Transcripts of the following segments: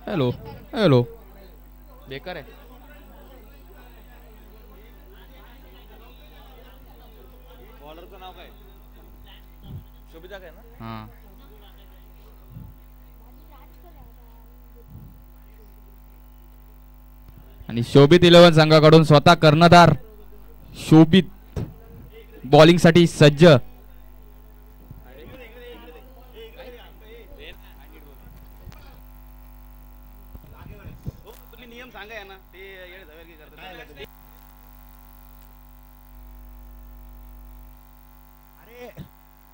Hello hello बेकार आहे. बॉलरचं नाव काय? शोभिता काय ना? हां आणि शोभित 11 संघाकडून स्वतः कर्णधार शोभित बॉलिंग साठी सज्ज. तुम्ही नियम सांगा या ना ते येडे धवेरकी करतात.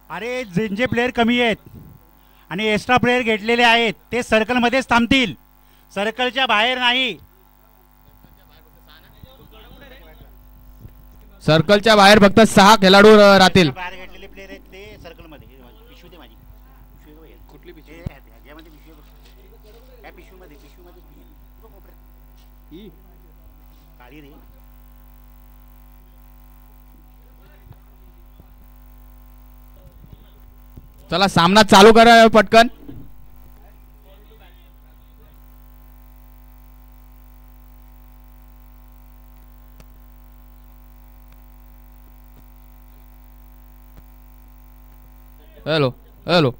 अरे ज्यांचे प्लेयर कमी आहेत आणि एक्स्ट्रा प्लेयर घेतलेले आहेत ते सर्कलमध्येच थांबतील, सर्कलच्या बाहेर नाही. सर्कलच्या बाहेर फक्त 6 खेळाडू राहतील. बाहेर घेतलेले प्लेयर आहेत ते सर्कलमध्ये. पिशवी दे माझी, कुठली पिशवी? ह्याच्यामध्ये पिशवी बघ. या पिशवीमध्ये ही काळी रे. चला सामना चालू करा पटकन. Hello hello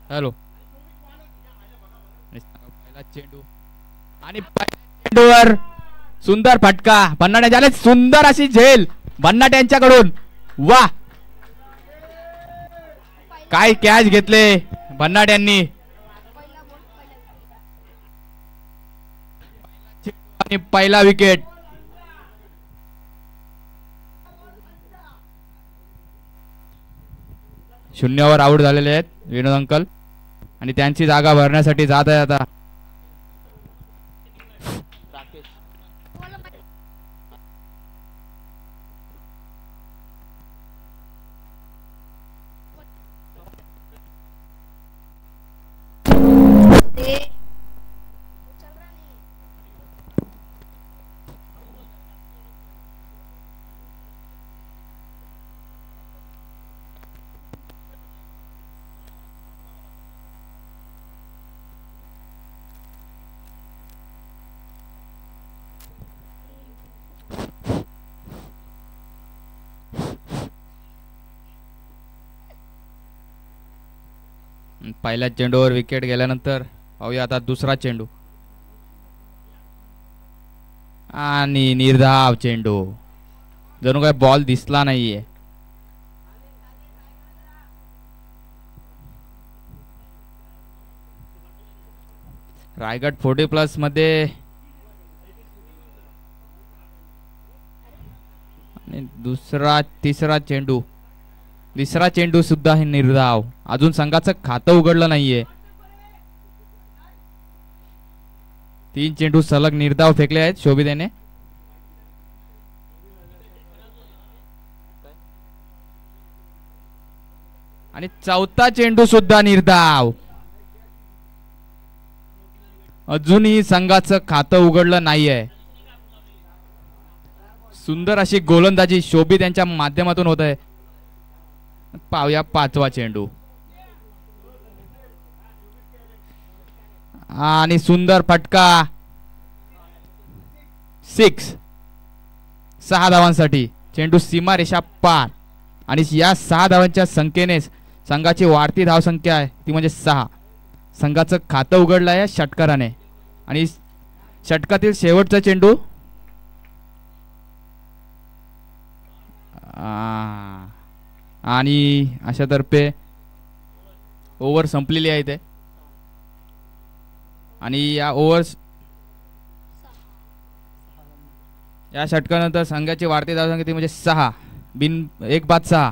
hello. पहिला चेंडू आणि चेंडूवर सुंदर फटका. भन्नाट झाले सुंदर अशी झेल भन्नाट यांच्याकडून. वा काय कॅच घेतले भन्नाट यांनी. आणि पहिला विकेट. शून्यावर आउट झालेले आहेत विनोद अंकल आणि त्यांची जागा भरण्यासाठी जात आहे आता. पहिल्या चेंडूवर विकेट गेल्यानंतर पाहूया आता दुसरा चेंडू आणि निर्धाव चेंडू. जणू काय बॉल दिसला नाहीये. रायगड 40+ मध्ये आणि तिसरा चेंडू सुद्धा हे निर्धाव. अजून संघाचं खातं उघडलं नाहीये. 3 चेंडू सलग निर्धाव फेकले आहेत शोभित याने. आणि चौथा चेंडू सुद्धा निर्धाव. अजूनही संघाचं खातं उघडलं नाहीये. सुंदर अशी गोलंदाजी शोभित यांच्या माध्यमातून होत आहे. पाहूया 5वा चेंडू आणि सुंदर फटका. 6 धावांसाठी चेंडू सीमारेषा पार. आणि या 6 धावांच्या संख्येने संघाची वाढती धावसंख्या आहे ती म्हणजे 6. संघाचं खातं उघडलं आहे षटकाराने. आणि षटकातील शेवटचा चेंडू आणि अशा तर्फे ओव्हर संपलेली आहे ते. आणि या षटकानंतर संघाची वाढती धावसंख्या ती म्हणजे 6 बिन एक बाद 6.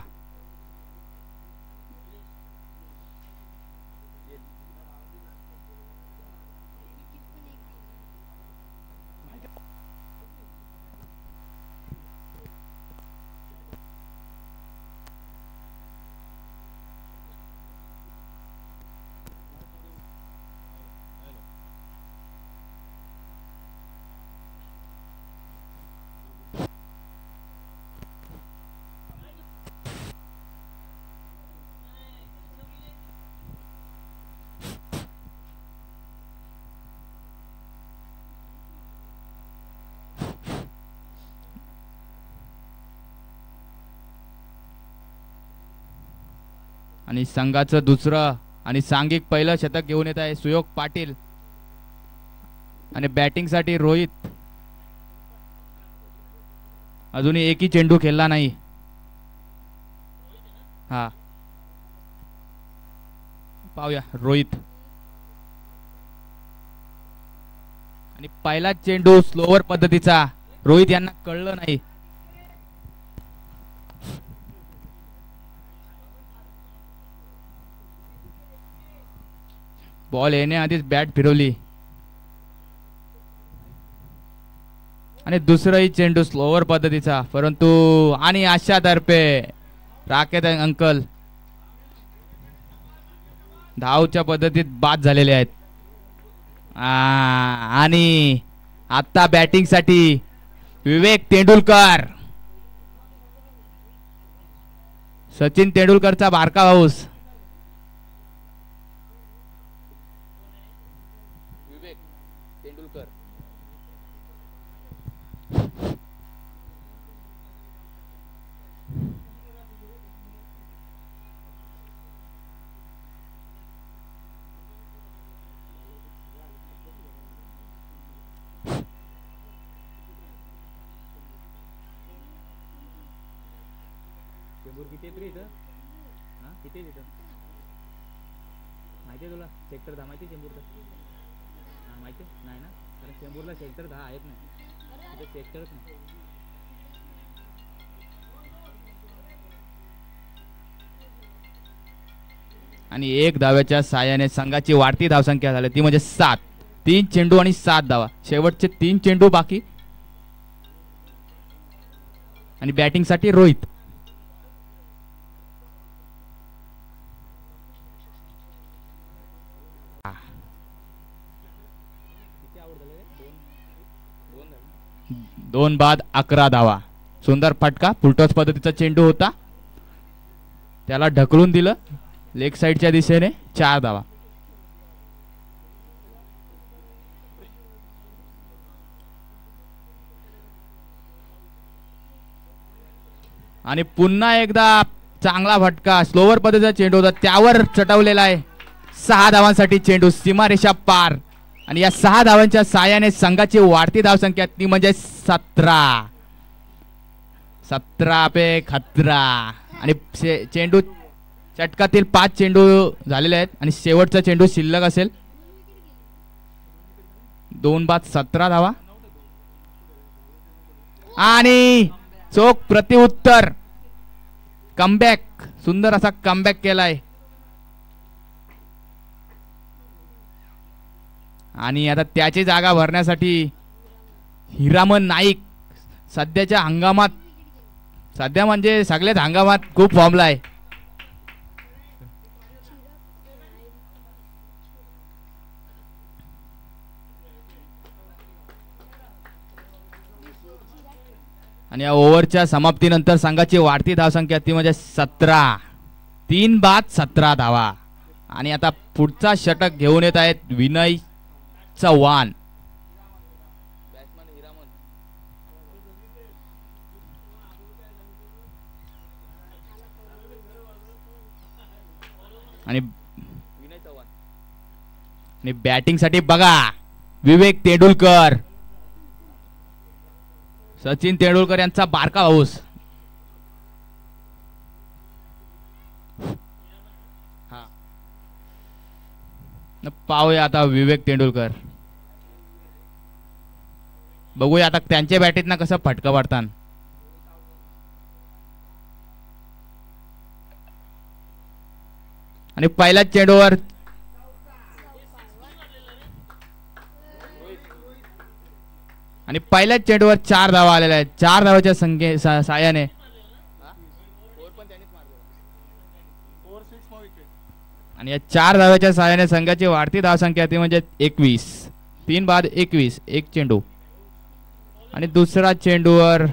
आणि संघाचं दुसरं आणि सांघिक पहिलं शतक घेऊन येत आहे सुयोग पाटील. आणि बॅटिंगसाठी रोहित. अजूनही एकही चेंडू खेळला नाही. हा पाहूया रोहित. आणि पहिला चेंडू स्लोवर पद्धतीचा. रोहित यांना कळलं नाही. बॉल येण्याआधीच बॅट फिरवली. आणि दुसराही चेंडू स्लोवर पद्धतीचा, परंतु आणि आशातर्फे राकेत अंकल धावच्या पद्धतीत बाद झालेले आहेत. आणि आता बॅटिंग साठी विवेक तेंडुलकर. सचिन तेंडुलकरचा बारका भाऊस विवेक तेंडुलकर. किती आहे इथं? हा किती आहे तिथं माहिती आहे तुला? सेक्टर 10 माहिती आहे चेंबूरचं? हा माहिती आहे नाही ना, कारण चेंबूरला सेक्टर 10 आहेत नाही, तिथे सेक्टरच नाही. आणि एक धाव्याच्या साहाय्याने संघाची वाढती धावसंख्या झाली ती म्हणजे 7. 3 चेंडू आणि 7 धावा. शेवटचे 3 चेंडू बाकी. आणि बॅटिंग साठी रोहित. दोन बाद 11 धावा. सुंदर फटका. फुलटॉस पद्धतीचा चेंडू होता, त्याला ढकलून दिलं लेग साइडच्या दिशेने. 4 धावा. आणि पुन्हा एकदा चांगला फटका. स्लोवर पद्धतीचा चेंडू होता, त्यावर चटवलेला आहे. 6 धावांसाठी चेंडू सीमारेषा पार. आणि या 6 धावांच्या साहाय्याने संघाची वाढती धावसंख्या ती म्हणजे 17. 17 पे खतरा. आणि चेंडू षटकातील 5 चेंडू झालेले आहेत आणि शेवटचा चेंडू शिल्लक असेल. 2 बाद 17 धावा. आणि चोख प्रतिउत्तर. कमबॅक. सुंदर असा कमबॅक केलाय. आणि आता त्याची जागा भरण्यासाठी हिरामन नाईक सध्याच्या हंगामात, सध्या म्हणजे सगळ्याच हंगामात खूप फॉर्मला आहे. आणि या ओव्हरच्या समाप्तीनंतर संघाची वाढती धावसंख्या ती म्हणजे 17. 3 बाद 17 धावा. आणि आता पुढचा षटक घेऊन येत आहेत विनय चव्हाण. आणि बॅटिंग साठी बघा विवेक तेंडुलकर. सचिन तेंडुलकर यांचा बारका भाऊस. पाहूया आता विवेक तेंडुलकर. बघूया आता त्यांच्या बॅटीतनं कसं फटका पडतात. आणि पहिल्याच चेंडूवर आणि पहिल्याच चेंडूवर 4 धावा आलेल्या आहेत. 4 धावाच्या साहाय्याने आणि या 4 धाव्याच्या साहाय्याने संघाची वाढती धावसंख्या ती म्हणजे 21. 3 बाद 21. एक चेंडू. आणि दुसरा चेंडूवर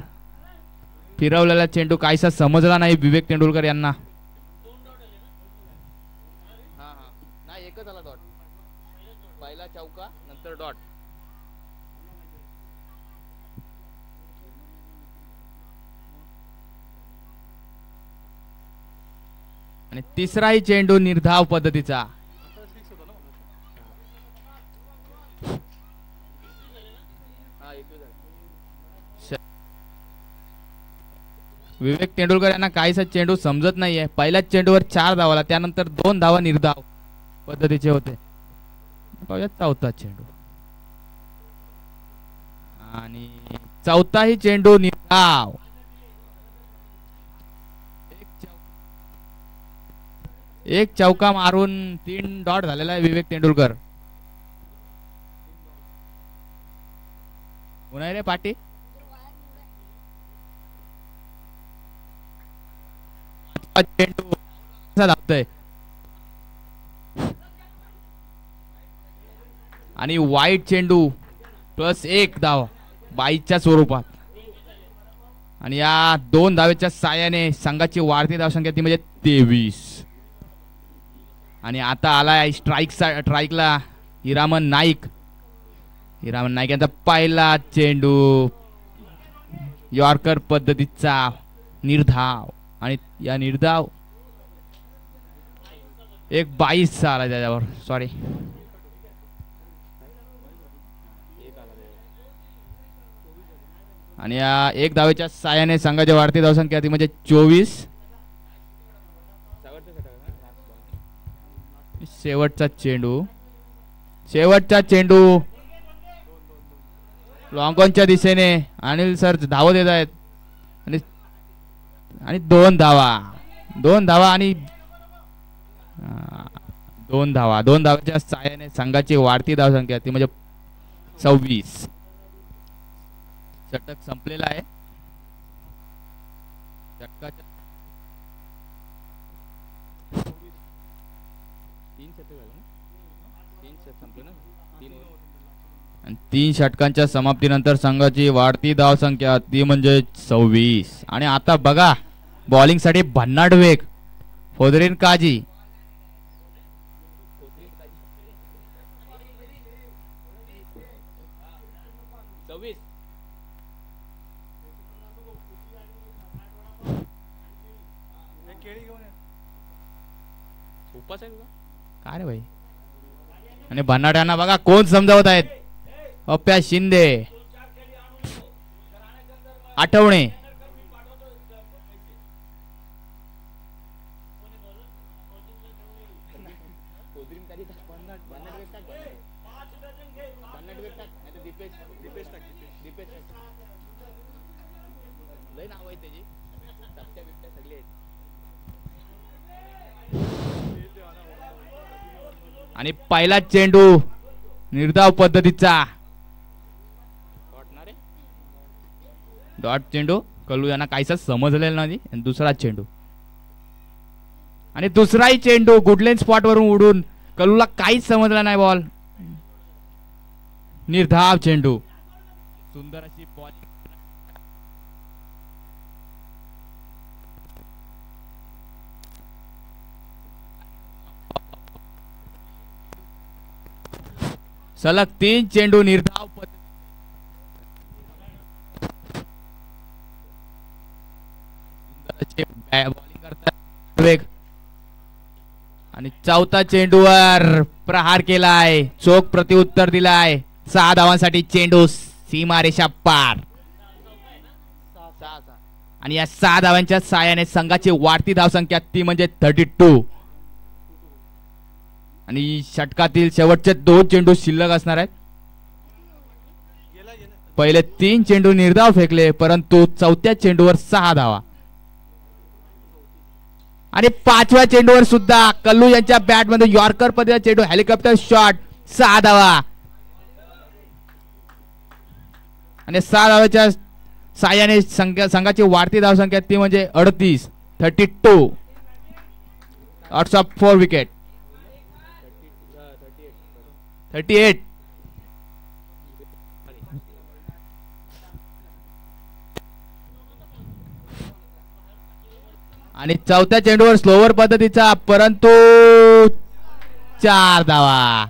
फिरवलेला चेंडू काहीसा समजला नाही विवेक तेंडुलकर यांना. नाही एकच आला डॉट. पहिला चौका नंतर डॉट. आणि आणि तिसराही चेंडू निर्धाव पद्धतीचा. विवेक तेंडुलकर यांना काहीसा चेंडू समजत नाहीये. पहिल्याच चेंडूवर 4 धावाला, त्यानंतर 2 धावा निर्धाव पद्धतीचे होते. पाहूया चौथा चेंडू आणि चौथाही चेंडू निर्धाव. एक चौका मारून 3 डॉट झालेला आहे विवेक तेंडुलकर. पुन्हा रे पाटी. चेंडू धावतोय आणि वाईट चेंडू +1 धाव 22च्या स्वरूपात. आणि या 2 धावेच्या साहाय्याने संघाची वाढती धावसंख्या ती म्हणजे 23. आणि आता आलाय स्ट्राईकला हिरामन नाईक. हिरामन नाईक यांचा पहिला चेंडू यॉर्कर पद्धतीचा निर्धाव. आणि या निर्धाव 22 आला त्याच्यावर. सॉरी, आणि या 1 धावेच्या साहाय्याने संघाची वाढती धावसंख्या ती म्हणजे 24. शेवटचा चेंडू लॉंगॉनच्या दिशेने अनिल सर धावत येत आहेत. आणि 2 धावा आणि 2 धावाच्या साहाय्याने संघाची वाढती धावसंख्या ती म्हणजे 26. षटक संपलेला आहे. षटकाच्या 3 षटकांच्या समाप्तीनंतर संघाची वाढती धावसंख्या ती म्हणजे 26. आणि आता बघा बॉलिंग साठी भन्नाट वेग. फोदरीन काजी काय रे भाई. आणि भन्नाट्यांना बघा कोण समजावत आहेत. अप्प्या शिंदे, आठवणे. आणि पहिला चेंडू निर्धाव पद्धतीचा डॉट चेंडू. कल्लू यांना काहीसा समजलेला नाही. दुसरा चेंडू आणि दुसराही चेंडू गुडलेन स्पॉट वरून उडून कल्लूला काहीच समजला नाही. बॉल निर्धाव चेंडू. सुंदर अशी बॉल. सलग 3 चेंडू निर्धाव बॉलिंग करतात वेग. आणि चौथा चेंडूवर प्रहार केलाय, चोख प्रत्युत्तर दिलाय. 6 धावांसाठी चेंडू सीमारेषा पार. आणि या 6 धावांच्या साहाय्याने संघाची वाढती धावसंख्या ती म्हणजे 32. आणि षटकातील शेवटचे 2 चेंडू शिल्लक असणार आहेत. पहिले 3 चेंडू निर्धाव फेकले, परंतु चौथ्या चेंडूवर 6 धावा. आणि 5व्या चेंडूवर सुद्धा कल्लू यांच्या बॅट मध्ये यॉर्कर पद्धतीचा चेंडू, हेलिकॉप्टर शॉट, 6 धावा. आणि 6 धावाच्या साहाय्याने संघाची वाढती धावसंख्या ती म्हणजे 32 आउट्स ऑफ 4 विकेट. 38. आणि चौथ्या चेंडूवर स्लोवर पद्धतीचा, परंतु 4 धावा.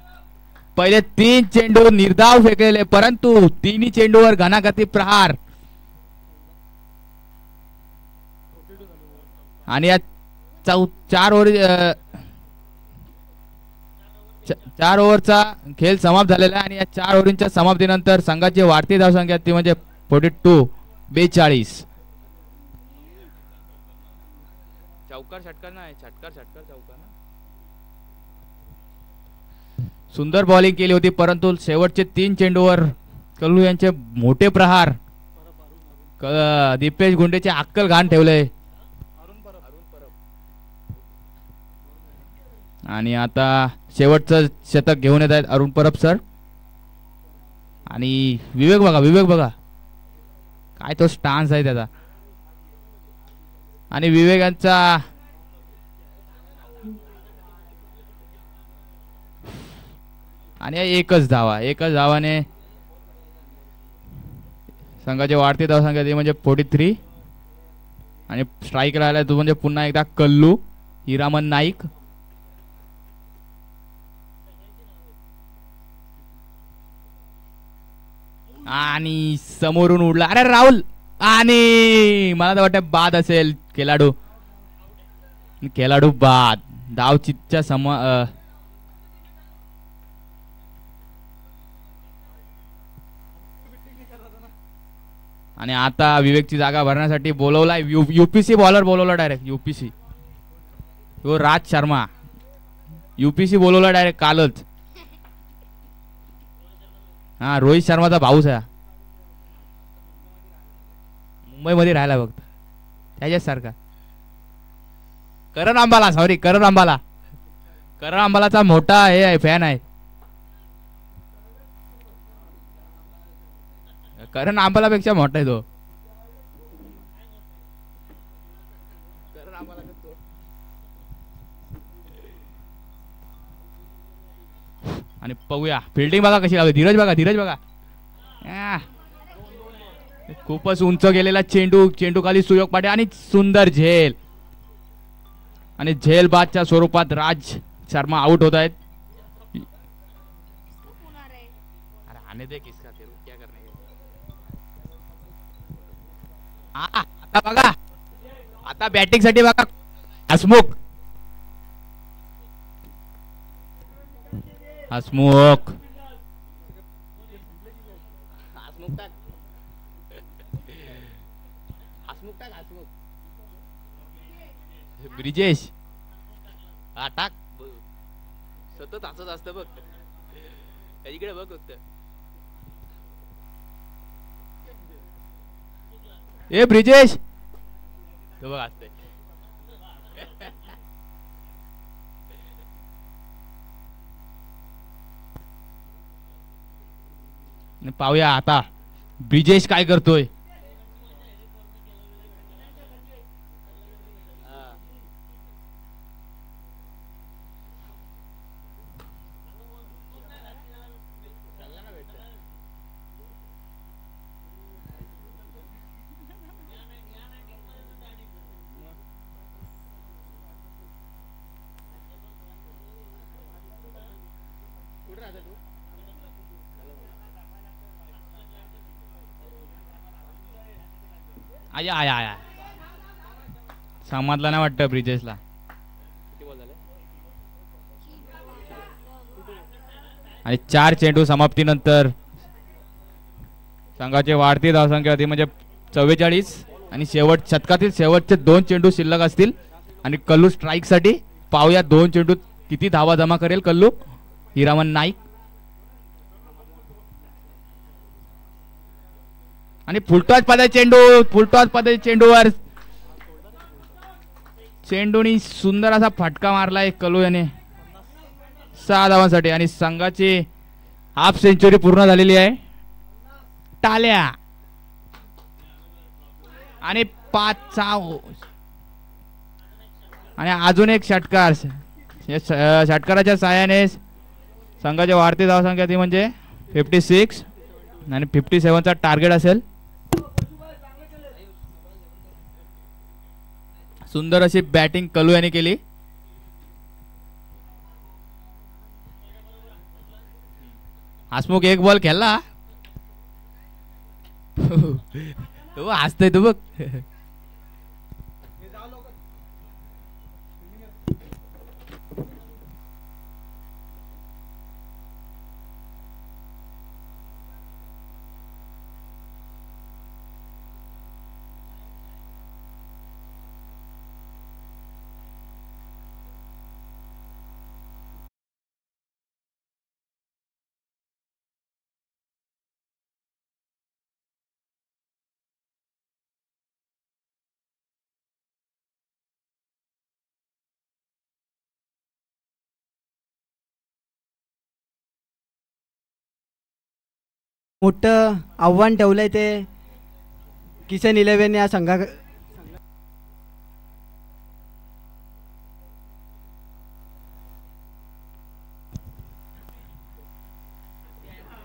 पहिले 3 चेंडू निर्धाव फेकलेले, परंतु 3 चेंडूवर घणाघाती प्रहार. आणि या चार ओव्हर 4 ओव्हरचा खेळ समाप्त झालेला आहे आणि या 4 ओव्हरींच्या समाप्तीनंतर संघाची वाढती धावसंख्या ती म्हणजे 42 चौकार षटकार नाही षटकार चौकार ना. सुंदर बॉलिंग केली होती परंतु शेवटचे 3 चेंडूवर कल्लू यांचे मोठे प्रहार दीपेश गुंडेचे अक्कल घाण ठेवले. आणि आता शेवटचं शतक घेऊन येत आहेत अरुण परब सर. आणि विवेक बघा काय तो स्टान्स आहे त्याचा. आणि विवेकांचा आणि एकच धावाने संघाची वाढती धावसंख्या ती म्हणजे 43. आणि स्ट्राईक राहिला तो म्हणजे पुन्हा एकदा कल्लू हिरामन नाईक. आणि समोरून उडला अरे राहुल. आणि मला तर वाटतं बाद असेल खेळाडू बाद धावचितच्या आणि आता विवेकची जागा भरण्यासाठी बोलवलाय यूपीसी बॉलर बोलवला डायरेक्ट यूपीसी तो राज शर्मा यूपीसी बोलवला डायरेक्ट कालच. हा रोहित शर्माचा भाऊच आहे मुंबईमध्ये राहायला फक्त त्याच्यासारखा. करण अंबालाचा मोठा हे आहे फॅन आहे. करण अंबालापेक्षा मोठा आहे तो. आणि पाहूया फिल्डिंग बघा कशी लावली. धीरज बघा खूपच उंच गेलेला चेंडू खाली सुयोग पाटील आणि सुंदर झेल. आणि झेल बादच्या स्वरूपात राज शर्मा आउट होत आहेत. आता बघा आता बॅटिंग साठी बघा हसमुख ब्रिजेश हा टाक सतत असंच असतं बघ त्याच्याकडे बघ फक्त. ए ब्रिजेश तो बघ असतंय. पाहूया आता ब्रिजेश काय करतोय. आया समजला नाही वाटतं ब्रिजेशला. आणि 4 चेंडू समाप्तीनंतर संघाची वाढती धावसंख्या होती म्हणजे 44. आणि शतकातील शेवटचे 2 चेंडू शिल्लक असतील. आणि कल्लू स्ट्राईक साठी पाहूया 2 चेंडू किती धावा जमा करेल कल्लू हिरामन नाईक. आणि फुलटॉस पदाचे चेंडूवर चेंडूनी सुंदर असा फटका मारलाय कल्लू याने 6 धावांसाठी. आणि संघाची हाफ सेंचुरी पूर्ण झालेली आहे. टाळ्या आणि 5 आणि अजून एक षटकार. षटकाराच्या साहाय्याने संघाची वाढती धावसंख्या ती म्हणजे 56 आणि 57चा टार्गेट असेल. सुंदर अशी बॅटिंग कल्लू यांनी केली. हसमुख एक बॉल खेळला तो हसतोय तो बघ. मोठं आव्हान ठेवलंय ते किसन 11 या संघा.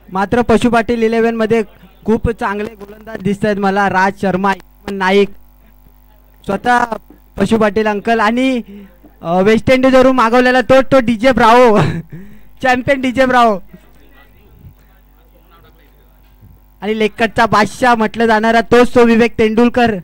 मात्र पशु पाटील 11 मध्ये खूप चांगले गोलंदाज दिसत आहेत मला. राज शर्मा, नाईक, स्वतः पशु पाटील अंकल आणि वेस्ट इंडिजवरून मागवलेला तो DJ Bravo champion DJ Bravo आणि लेकटचा बादशाह म्हटलं जाणारा तोच तो विवेक तेंडुलकर.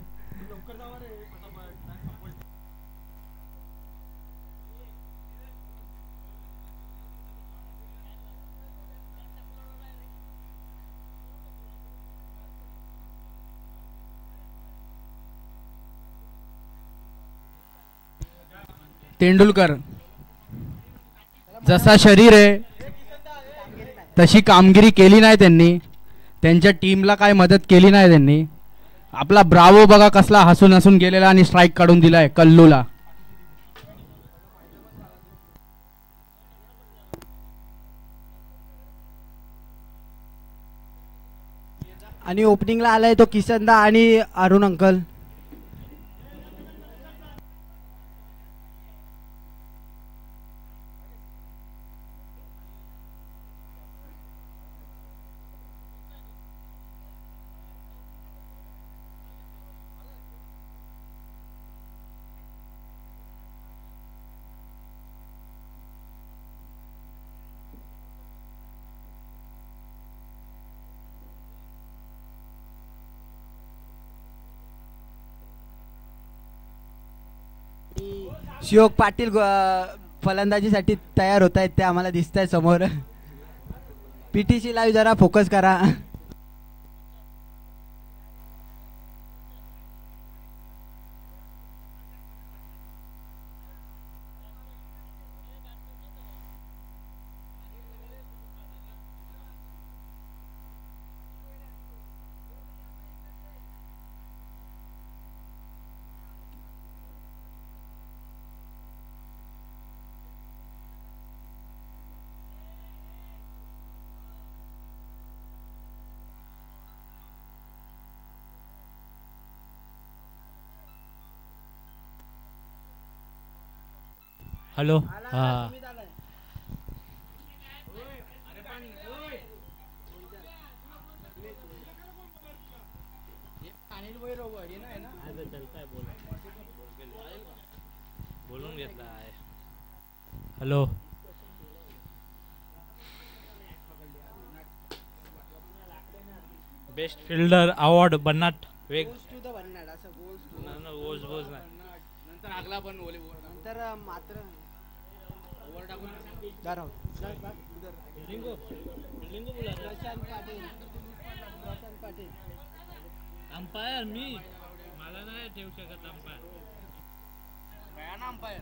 तेंडुलकर जसा शरीर आहे तशी कामगिरी केली नाही त्यांनी. त्यांच्या टीमला काय मदत केली नाही त्यांनी. आपला ब्रावो बघा कसला हसून हसून गेलेला आणि स्ट्राईक काढून दिलाय कल्लूला. आणि ओपनिंगला आलाय तो किसनदा आणि अरुण अंकल. शिवक पाटील फलंदाजीसाठी तयार होत आहेत ते आम्हाला दिसत आहे समोर. पीटीसी लाईव्ह जरा फोकस करा. हॅलो हां बोलून घेतला आहे. हॅलो बेस्ट फिल्डर अवॉर्ड बन्नाट वेग नंतर आगला पण नंतर मात्र अंपायर मी मला नाही ठेवू शकत अंपायर.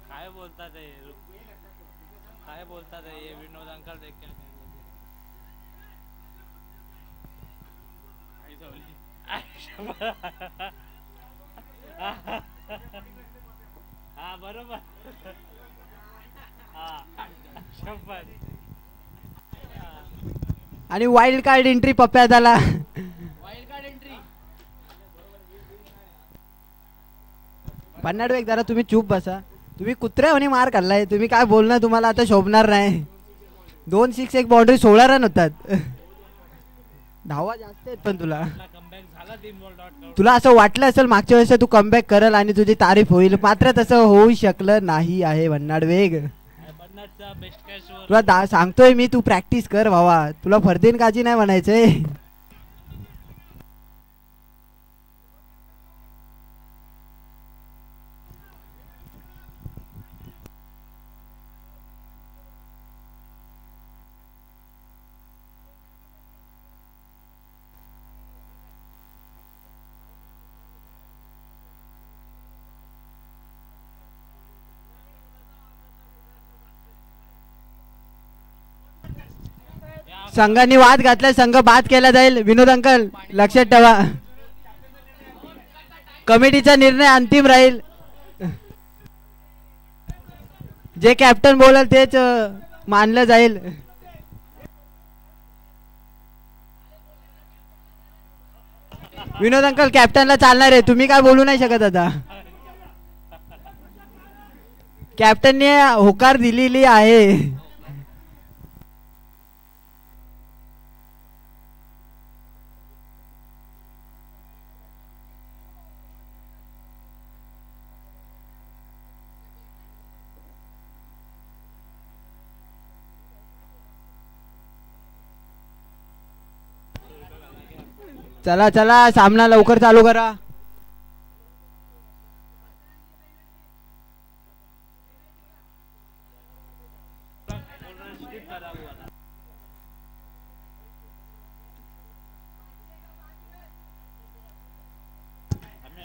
काय बोलतात काय बोलतात हे विनोद अंकल देखील हा बरोबर आणि वाईल्ड कार्ड एंट्री पप्प्या झाला. पन्नाड वेग जरा तुम्ही चूप बसा. तुम्ही कुत्र्यावानी मार खाल्लाय. तुम्ही काय बोलणार तुम्हाला आता शोभणार नाही. 2 6 1 बाउंड्री 16 रन होतात. धावा जास्त आहेत पण तुला असं वाटलं असेल मागच्या वेळेस तू कमबॅक करल आणि तुझी तारीफ होईल. मात्र तसं होऊ शकलं नाही आहे भन्नाड वेग. तुला सांगतोय मी तू प्रॅक्टिस कर भावा. तुला फरदीन काजी नाही म्हणायचंय. संघाने वाद घातला. संघ बाद केला जाईल. विनोद अंकल लक्षात ठेवा. कमिटीचा निर्णय अंतिम राहील. जे कॅप्टन बोलल तेच मानलं जाईल. विनोद अंकल कॅप्टनला चालणार आहे, तुम्ही काय बोलू नाही शकत आता. कॅप्टनने होकार दिलेली आहे. चला चला सामना लवकर चालू करा.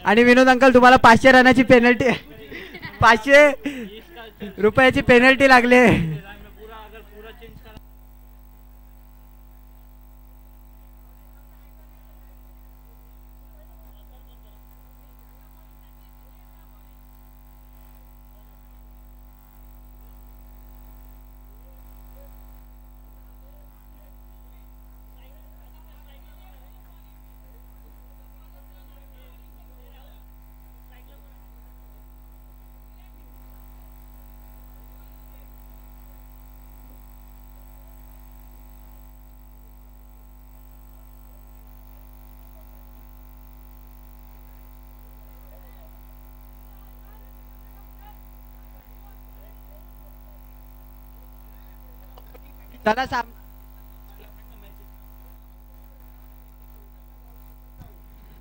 आणि विनोद अंकल तुम्हाला 500 रनाची पेनल्टी 500 रुपयाची पेनल्टी लागले.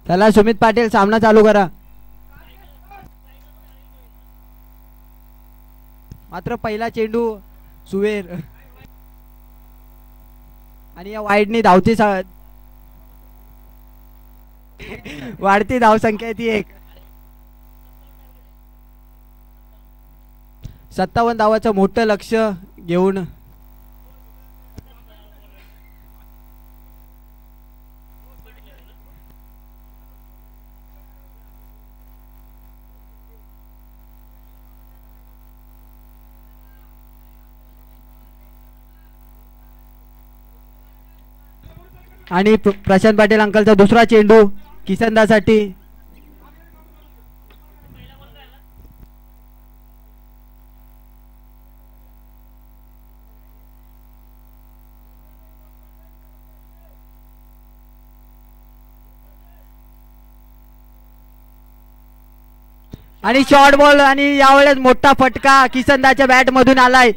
चला सुमित पाटील सामना चालू करा. मात्र पहिला चेंडू सुवेर आणि या वाईडनी धावती वाढती धावसंख्या ती 1. 57 धावाचं मोठं लक्ष घेऊन आणि प्रशांत पाटील अंकलचा दुसरा चेंडू किसनदासाठी. आणि शॉर्ट बॉल आणि यावेळेस मोठा फटका किसनदाच्या बॅट मधून आलाय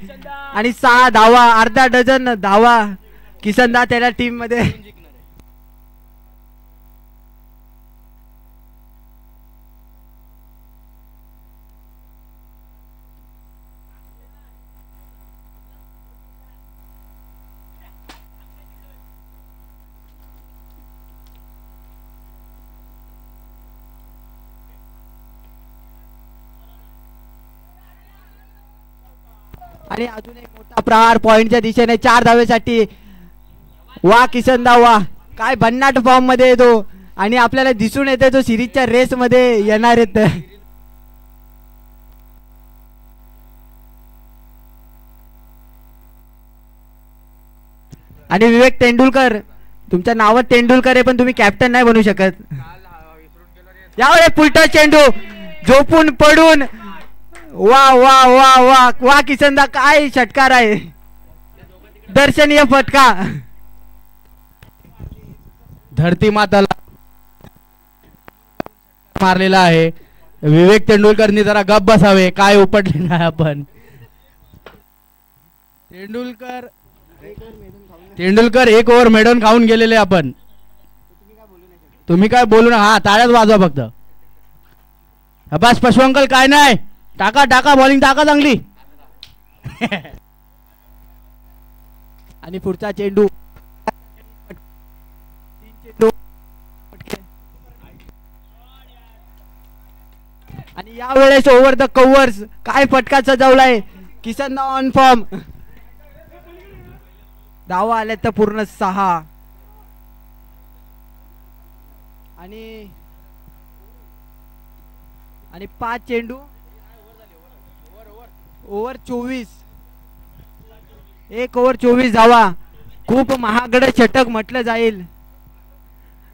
आणि 6 धावा, अर्धा डझन धावा किसनदा त्याला टीम मध्ये. आणि अजून एक मोठा प्रहार पॉइंटच्या दिशेने 4 धावेसाठी. वा किसनदा वा, काय भन्नाट फॉर्म मध्ये येतो आणि आपल्याला दिसून येते तो सिरीजच्या रेस मध्ये येणार येत. आणि विवेक तेंडुलकर, तुमच्या नावात तेंडुलकर आहे पण तुम्ही कॅप्टन नाही बनू शकत. यावेळेस पुलटा चेंडू झोपून पडून. वा वा वा वा वा किसनदा, काय षटकार आहे, दर्शनीय फटका. धरती माताला मारलेला आहे. विवेक तेंडुलकरनी जरा गप बसावे, काय उपटले नाही आपण. तेंडुलकर 1 ओव्हर मेडन खाऊन गेलेले आपण. तुम्ही काय बोलू ना. हा टाळ्याच वाजवा फक्त. बस पशुअंकल काय नाही, टाका टाका बॉलिंग टाका चांगली. आणि पुढचा चेंडू आणि यावेळेस ओव्हर द कव्हर्स, काय फटका सजवलाय किसनदा ऑन फॉर्म. धावा आल्या तर पूर्ण 6 आणि 5 चेंडू ओव्हर 24. 1 ओव्हर 24 धावा. खूप महागड षटक म्हटलं जाईल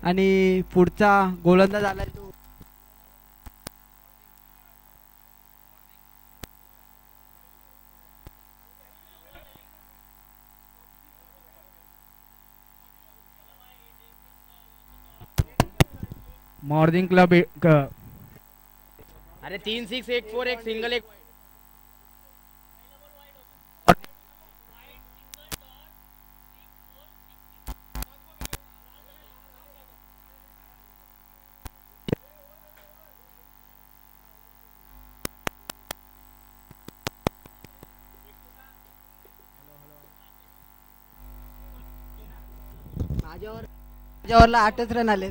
आणि पुढचा गोलंदाज आलाय तो मॉर्निंग क्लब अरे 3-6 1-4 एक सिंगल एक माझ्यावरला 8च रन आले.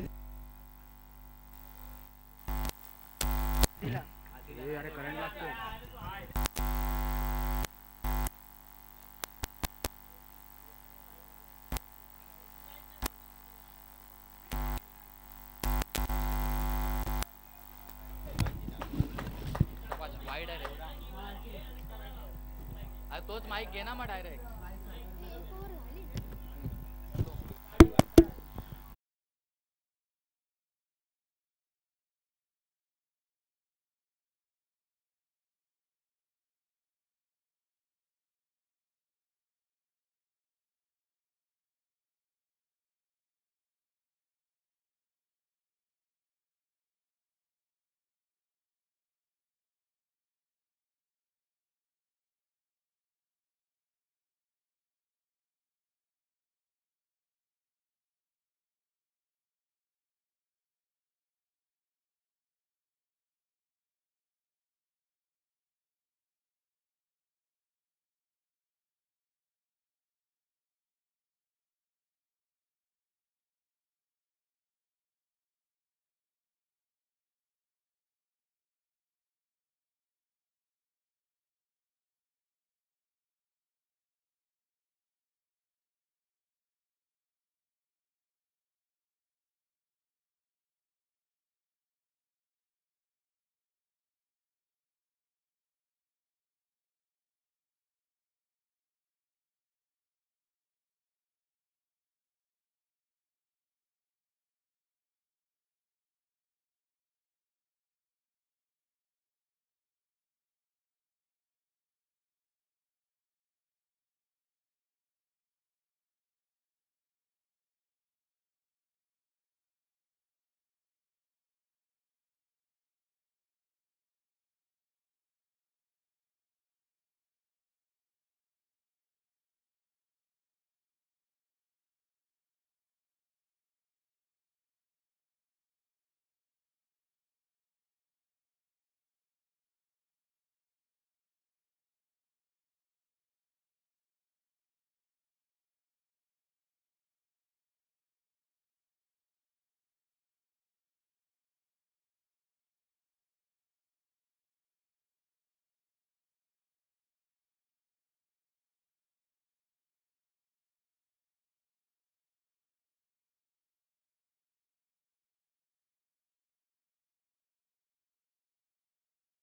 तोच माईक घे ना मग डायरेक्ट.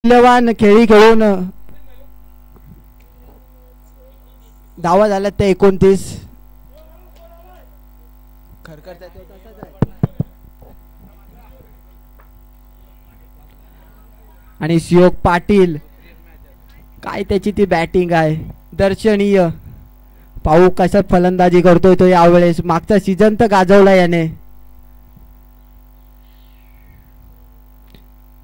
मूल्यवान खेळी खेळून धावा झाल्यात ते 29. आणि शिवक पाटील काय त्याची ती बॅटिंग आहे दर्शनीय. पाहू कशा फलंदाजी करतोय तो यावेळेस. मागचा सीझन तर गाजवला याने.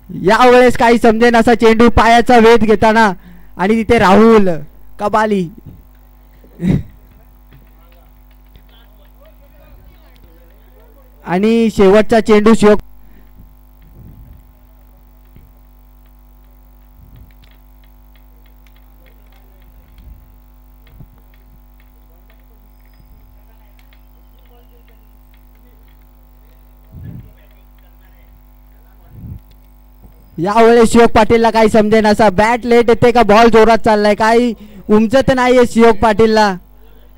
यावेळेस काही समजेन असा चेंडू पायाचा वेध घेताना आणि तिथे राहुल कबाली. आणि शेवटचा चेंडू शिवक यावेळेस शिवक पाटीलला काही समजेन असा. बॅट लेट येते का बॉल जोरात चाललाय काही उमजत नाहीये शिवक पाटीलला.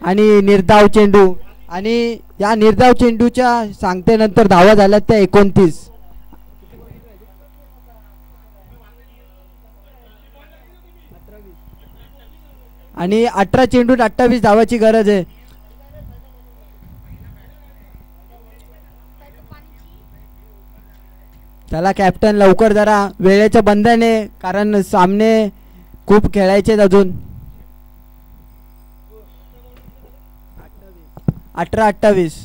आणि निर्धाव चेंडू आणि या निर्धाव चेंडूच्या सांगतेनंतर धावा झाल्यात त्या 29. आणि 18 चेंडूत 28 धावाची गरज आहे. चला कॅप्टन लवकर जरा वेळेचं बंधन आहे कारण सामने खूप खेळायचे अजून 18-28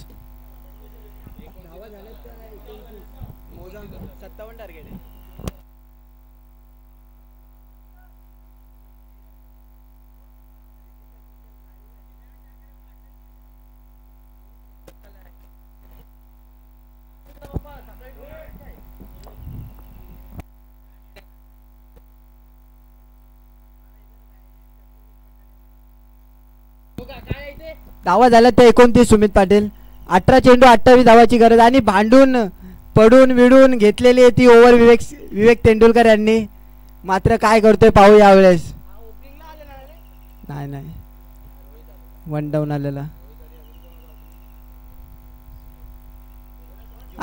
धावा झाल्या ते 29 सुमित पाटील 18 चेंडू 28 धावाची गरज आणि भांडून पडून विडून घेतलेली आहे ती ओव्हर विवेक तेंडुलकर यांनी मात्र काय करतोय पाहू यावेळेस नाही वन डाऊन आलेला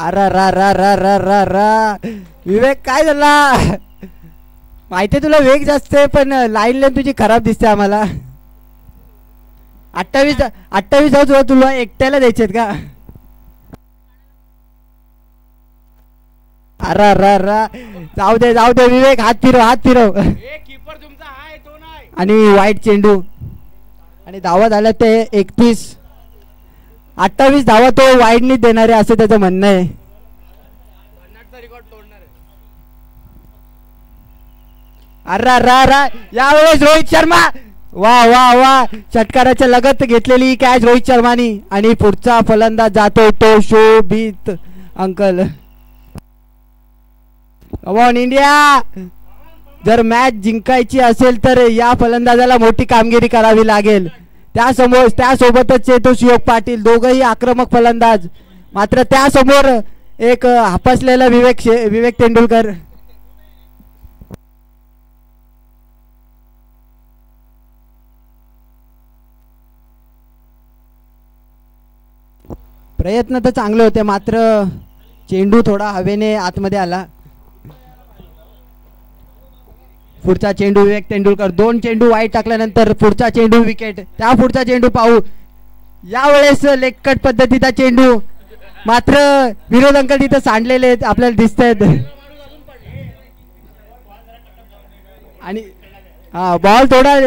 अरा रा रा रा रा रा रा विवेक काय झाला माहितीये तुला वेग जास्त आहे पण लाईन लाईन तुझी खराब दिसते आम्हाला 28 जाऊ तुला एकट्याला द्यायचे का अरा रा रा जाऊ दे विवेक हात फिरव कीपर तुमचा हाय तो नाही आणि वाईट चेंडू आणि धावा झाल्या ते 31 28 धावा तो वाईडनी देणारे असं त्याचं म्हणणं आहे रेकॉर्ड तोडणार आहे अरा रा रा यावेळेस रोहित शर्मा वा षटकाराच्या लगत घेतलेली कॅच रोहित शर्मानी आणि पुढचा फलंदाज जातोय तो शोभित अंकल ऑन इंडिया जर मॅच जिंकायची असेल तर या फलंदाजाला मोठी कामगिरी करावी लागेल त्यासोबतच चेतोष योग पाटील दोघंही आक्रमक फलंदाज मात्र त्यासमोर एक हापसलेला विवेक तेंडुलकर प्रयत्न तर चांगले होते मात्र चेंडू थोडा हवेने आतमध्ये आला पुढचा चेंडू विवेक तेंडुलकर 2 चेंडू वाईट टाकल्यानंतर पुढचा चेंडू विकेट त्या पुढचा चेंडू पाहू यावेळेस लेगकट पद्धतीचा चेंडू मात्र विरोध अंकल तिथं सांडलेले आपल्याला दिसत आहेत आणि बॉल थोडा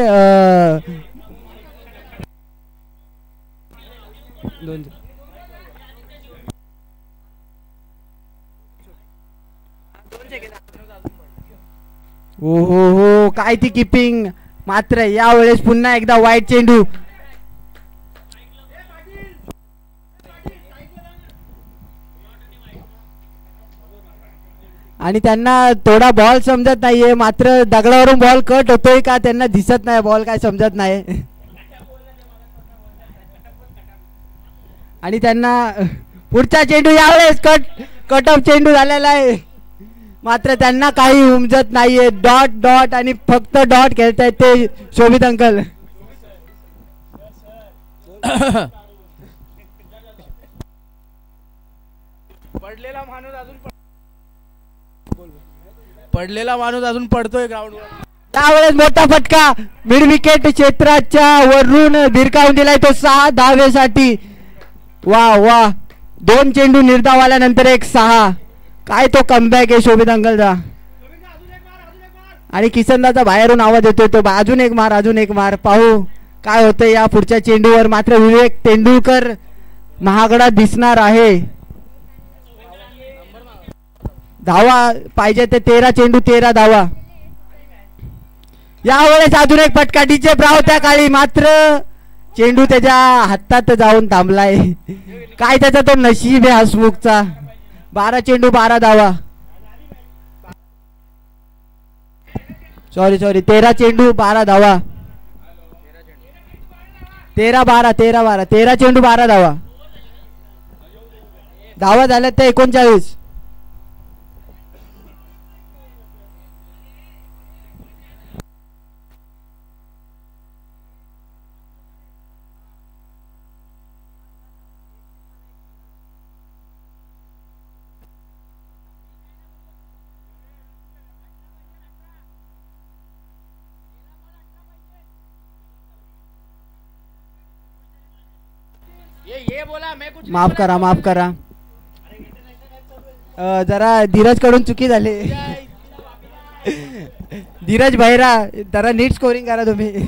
हो काय ती किपिंग मात्र यावेळेस पुन्हा एकदा वाईट चेंडू आणि त्यांना थोडा बॉल समजत नाहीये मात्र दगडावरून बॉल कट होतोय का त्यांना दिसत नाही बॉल काय समजत नाही आणि त्यांना पुढचा चेंडू यावेळेस कट ऑफ चेंडू झालेला आहे मात्र त्यांना काही उमजत नाहीये डॉट आणि फक्त डॉट खेळतायत ते शोभित अंकल पडलेला माणूस अजून पडतोय ग्राउंडवर त्यावेळेस मोठा फटका मिड विकेट क्षेत्राच्या वरून भिरकावून दिलाय तो 6 धावेसाठी वा 2 चेंडू निर्धाव आल्यानंतर एक 6 काय तो कमबॅक आहे शोभित अंकलचा आणि किसनदाचा बाहेरून आवाज येतोय तो अजून एक मार पाहू काय होतंय या पुढच्या चेंडूवर मात्र विवेक तेंडुलकर महागडा दिसणार आहे धावा पाहिजे ते 13 चेंडू 13 धावा यावेळेस अजून एक फटका डीजे ब्राव त्या काळी मात्र चेंडू त्याच्या हातात जाऊन थांबलाय काय त्याचा तो नशीब आहे हसमुखचा 12 चेंडू 12 धावा सॉरी 13 चेंडू 12 धावा 13 चेंडू 12 धावा झाल्या त्या 39 ये बोला मैं कुछ माफ करा जरा धीरज कडून चुकी झाली. धीरज भैरा जरा नीट स्कोरिंग करा तुम्ही.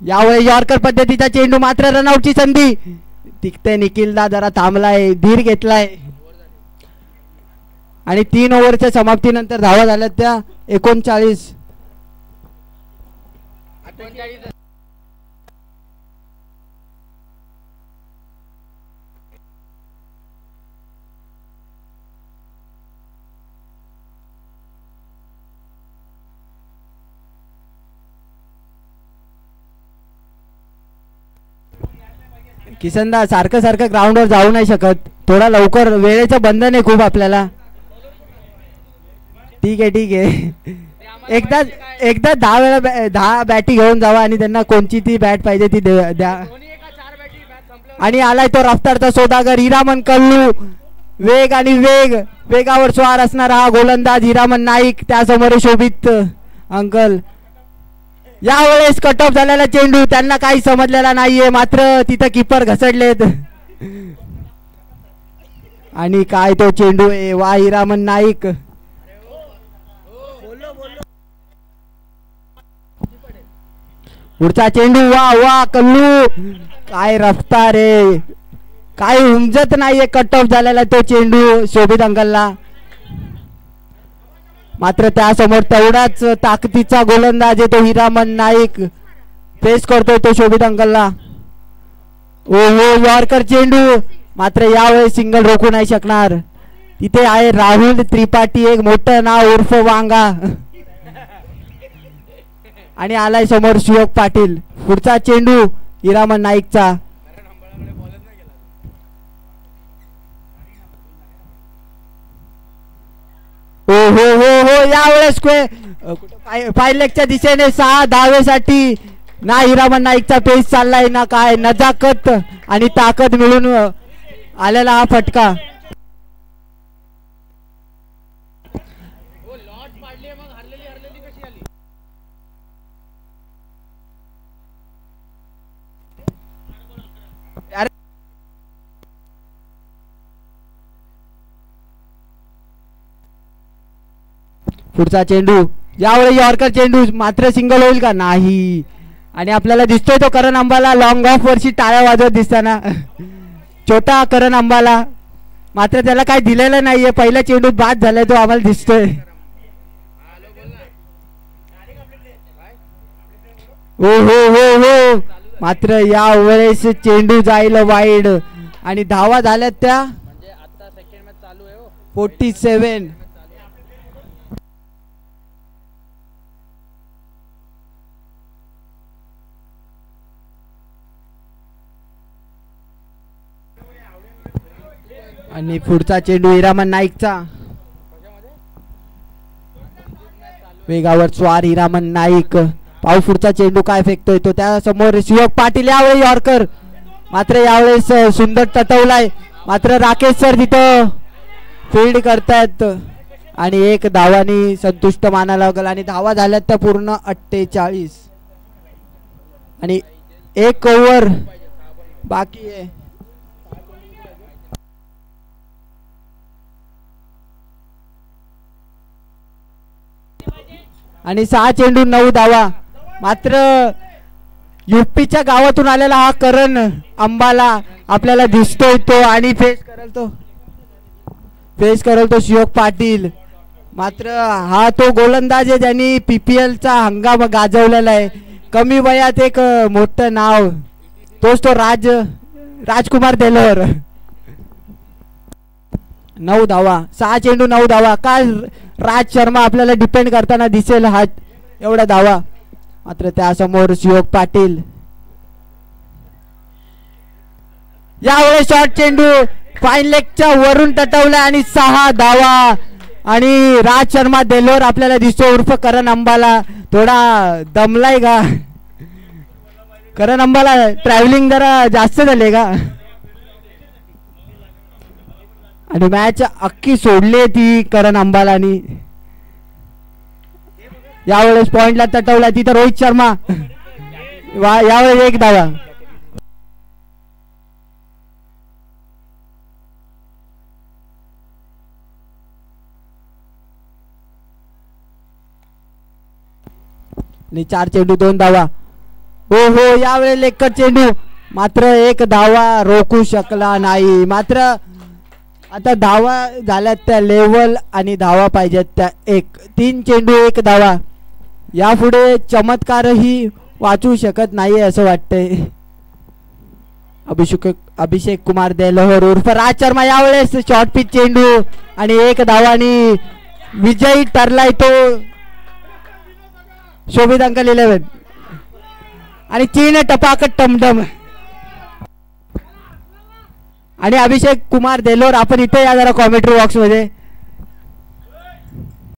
यावेळी यॉर्कर पद्धतीचा चेंडू मात्र रनआउटची संधी. टिकते निखिलदा जरा थांबलाय, धीर घेतलाय आणि 3 ओव्हरच्या समाप्तीनंतर धावा झाल्या त्या 39. किसनदा सारखं सारखं ग्राउंडवर जाऊ नाही शकत, थोडा लवकर, वेळेचं बंधन आहे खूप आपल्याला. ठीक आहे. एकदा 10 वेळा 10 बॅटी घेऊन जावा आणि त्यांना कोणची ती बॅट पाहिजे ती द्या. आणि आलाय तो रफ्तारचा सौदागर हिरामन कल्लू. वेग आणि वेगावर स्वार असणारा हा गोलंदाज हिरामन नाईक. त्यासमोर शोभित अंकल. यावेळेस कट ऑफ झालेला चेंडू, त्यांना काही समजलेला नाहीये, मात्र तिथं किपर घसडलेत. आणि काय तो चेंडू आहे, वा हिरामन नाईक. पुढचा चेंडू, वा कल्लू. काय रफ्तार आहे, काय उमजत नाहीये. कट ऑफ झालेला तो चेंडू शोभित अंकलला, मात्र त्यासमोर तेवढाच ताकदीचा गोलंदाज आहे तो हिरामन नाईक. फेस करतोय तो शोभित अंकलला. ओहो, यॉर्कर चेंडू, मात्र यावेळेस सिंगल रोखू नाही शकणार. तिथे आहे राहुल त्रिपाठी, एक मोठं नाव उर्फ वांगा. आणि आलाय समोर शिवक पाटील. पुढचा चेंडू हिरामन नाईकचा. हो यावेळेस पायलेगच्या दिशेने 6 धावेसाठी ना हिरामन नाईकचा पेस चाललाय ना काय. नजाकत आणि ताकद मिळून आलेला हा फटका. पुढचा चेंडू, यावेळी यॉर्कर चेंडू, मात्र सिंगल होईल का नाही. आणि आपल्याला दिसतोय तो करण अंबाला लॉंग ऑफ वरची टाळ्या वाजवत दिसताना. छोटा करण अंबाला, मात्र त्याला काही दिलेलं नाहीये. पहिल्या चेंडूत बाद झालाय तो आम्हाला दिसतोय. हो मात्र यावेळेस चेंडू जाईल वाईड आणि धावा झाल्यात त्या 47. आणि पुढचा चेंडू हिरामन नाईकचा. वेगावर स्वार हिरामन नाईक. पाहू पुढचा चेंडू काय फेकतोय तो. त्या समोर शिवक पाटील. यावेळी यॉर्कर, मात्र यावेळेस सुंदर तटवलाय. मात्र राकेश सर तिथं फील्ड करतायत आणि 1 धावानी संतुष्ट मानायला लागल. आणि धावा झाल्यात त्या पूर्ण 48 आणि 1 ओव्हर बाकी आहे. आणि 6 चेंडू 9 धावा. मात्र युपीच्या गावातून आलेला हा करण अंबाला आपल्याला दिसतोय तो. आणि फेस करेल तो शिवक पाटील. मात्र हा तो गोलंदाज आहे ज्यांनी PPLचा हंगाम गाजवलेला आहे. कमी वयात एक मोठं नाव, तोच तो राजकुमार देलोर. 9 धावा, 6 चेंडू 9 धावा. काल राज शर्मा आपल्याला डिपेंड करताना दिसेल हा एवढा धावा. मात्र त्यासमोर शिवक पाटील. यावेळेस शॉर्ट चेंडू फाईन लेगच्या वरून तटवला आणि 6 धावा. आणि राज शर्मा देलोर आपल्याला दिसतो उर्फ करण अंबाला. थोडा दमलाय का करण अंबाला, ट्रॅव्हलिंग जरा जास्त झाले का. आणि मॅच अख्खी सोडली ती करण अंबालानी. यावेळेस पॉइंटला तटवला तिथं रोहित शर्मा. यावेळेस एक धावा. आणि 4 चेंडू 2 धावा. हो हो यावेळेस एकच चेंडू मात्र एक धावा रोखू शकला नाही. मात्र आता धावा झाल्यात त्या लेवल आणि धावा पाहिजेत त्या 3 चेंडू 1 धावा. यापुढे चमत्कारही वाचू शकत नाही असं वाटतंय. अभिषेक कुमार देलोहर उर्फ राज शर्मा यावेळेस शॉर्ट पिच चेंडू आणि 1 धावा आणि विजयी ठरलाय तो शोभित अंकल 11 आणि 3 टपाकट टमटम. आणि अभिषेक कुमार देलोर आपण इथे या जरा कॉमेंट्री बॉक्स मध्ये.